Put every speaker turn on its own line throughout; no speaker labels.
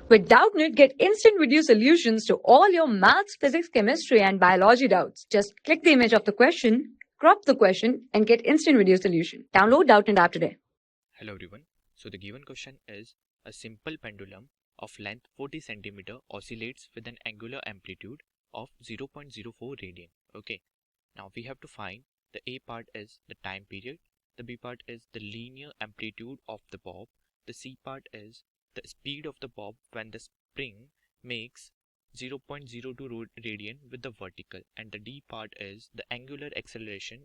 With Doubtnut, get instant video solutions to all your maths, physics, chemistry, and biology doubts. Just click the image of the question, crop the question, and get instant video solution. Download Doubtnut app today.
Hello everyone. So the given question is a simple pendulum of length 40 cm oscillates with an angular amplitude of 0.04 radian. Okay. Now we have to find the A part is the time period, the B part is the linear amplitude of the bob, the C part is the speed of the bob when the spring makes 0.02 radian with the vertical, and the D part is the angular acceleration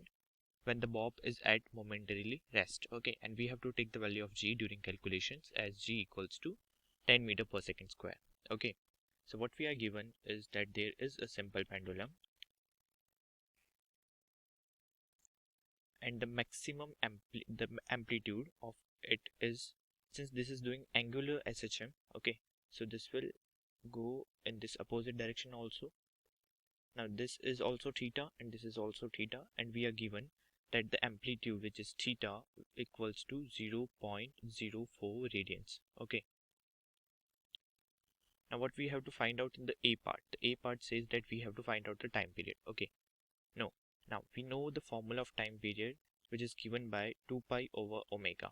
when the bob is at momentarily rest. Okay, and we have to take the value of G during calculations as G equals to 10 meter per second square. Okay, so what we are given is that there is a simple pendulum and the maximum amplitude of it is, since this is doing angular SHM, okay, so this will go in this opposite direction also. Now this is also theta and this is also theta, and we are given that the amplitude, which is theta, equals to 0.04 radians. Okay, now what we have to find out in the A part, the A part says that we have to find out the time period. Okay, now we know the formula of time period, which is given by 2 pi over omega.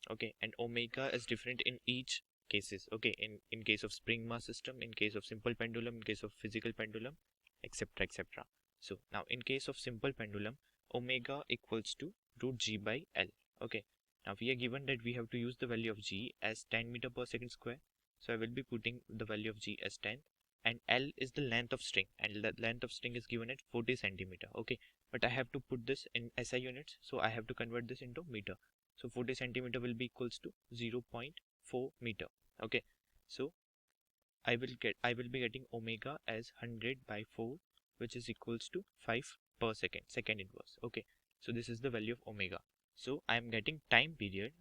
Okay, and omega is different in each cases. Okay, in case of spring mass system, in case of simple pendulum, in case of physical pendulum, etc, etc. So now in case of simple pendulum, omega equals to root G by L. Okay, now we are given that we have to use the value of G as 10 meter per second square, so I will be putting the value of G as 10, and L is the length of string, and the length of string is given at 40 centimeter. Okay, but I have to put this in SI units, so I have to convert this into meter. So 40 centimeter will be equals to 0.4 meter. Okay, so I will be getting omega as 100 by 4, which is equals to 5 per second, second inverse. Okay, so this is the value of omega. So I am getting time period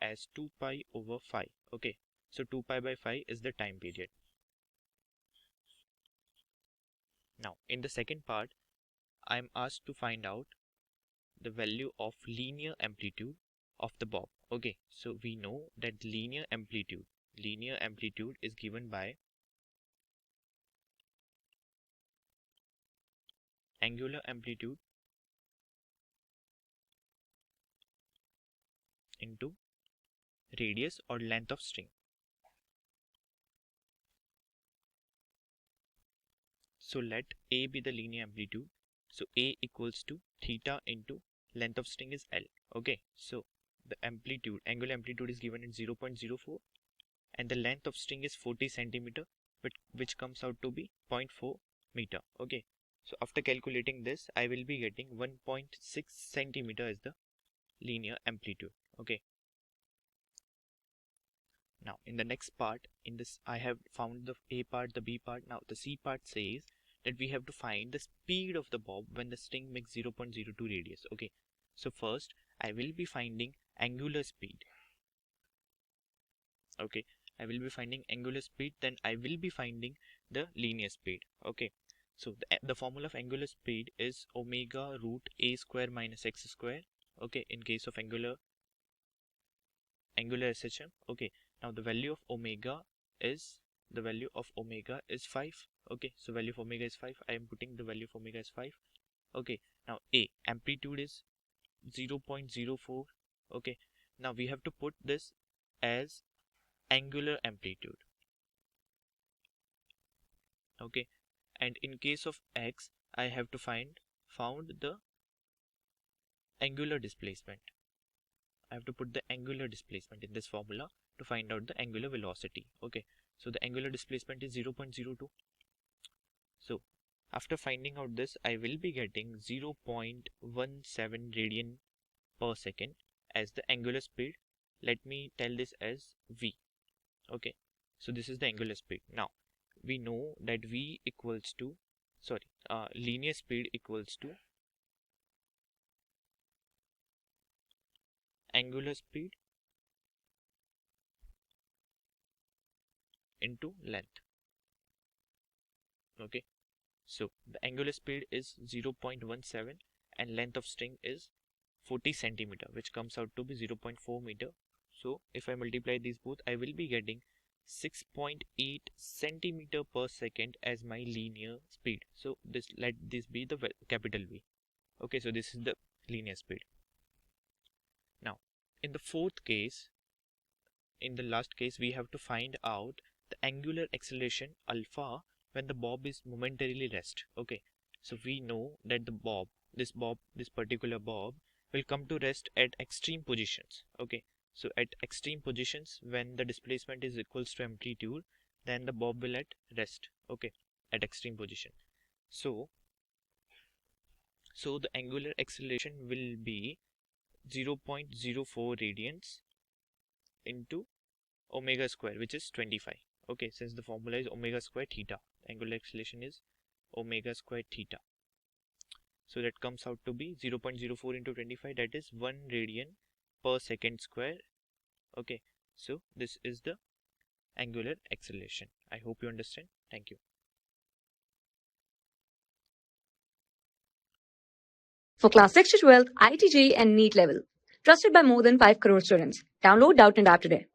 as 2 pi over 5. Okay, so 2 pi by 5 is the time period. Now in the second part, I am asked to find out the value of linear amplitude of the bob. Okay, so we know that linear amplitude is given by angular amplitude into radius or length of string. So let A be the linear amplitude. So A equals to theta into length of string is L. Okay, so the amplitude, angular amplitude is given at 0.04 and the length of string is 40 centimeter, which comes out to be 0.4 meter. Okay, so after calculating this, I will be getting 1.6 centimeter as the linear amplitude. Okay, now in the next part, in this I have found the A part, the B part. Now the C part says that we have to find the speed of the bob when the string makes 0.02 radius. Okay, so first I will be finding angular speed. Okay, I will be finding angular speed, then I will be finding the linear speed. Okay, so the formula of angular speed is omega root a square minus x square. Okay, in case of angular SHM. Okay, now the value of omega is 5. Okay, so value of omega is 5. I am putting the value of omega as 5. Okay, now A amplitude is 0.04. Okay, now we have to put this as angular amplitude. Okay, and in case of x, I have to found the angular displacement. I have to put the angular displacement in this formula to find out the angular velocity. Okay, so the angular displacement is 0.02. So after finding out this, I will be getting 0.17 radian per second as the angular speed. Let me tell this as V. Okay, so this is the angular speed. Now we know that V equals to, linear speed equals to angular speed into length. Okay, so the angular speed is 0.17 and length of string is 40 centimeter, which comes out to be 0.4 meter. So if I multiply these both, I will be getting 6.8 centimeter per second as my linear speed. So let this be the capital V. Okay, so this is the linear speed. Now, in the fourth case, in the last case, we have to find out the angular acceleration alpha when the bob is momentarily rest. Okay, so we know that this particular bob will come to rest at extreme positions. Okay, so at extreme positions, when the displacement is equals to amplitude, then the bob will at rest. Okay, at extreme position. So the angular acceleration will be 0.04 radians into omega square, which is 25. Okay, since the formula is omega square theta, angular acceleration is omega square theta. So that comes out to be 0.04 into 25, that is 1 radian per second square. Okay, so this is the angular acceleration. I hope you understand. Thank you.
For class 6 to 12, IIT JEE and NEET level. Trusted by more than 5 crore students. Download Doubtnut app today.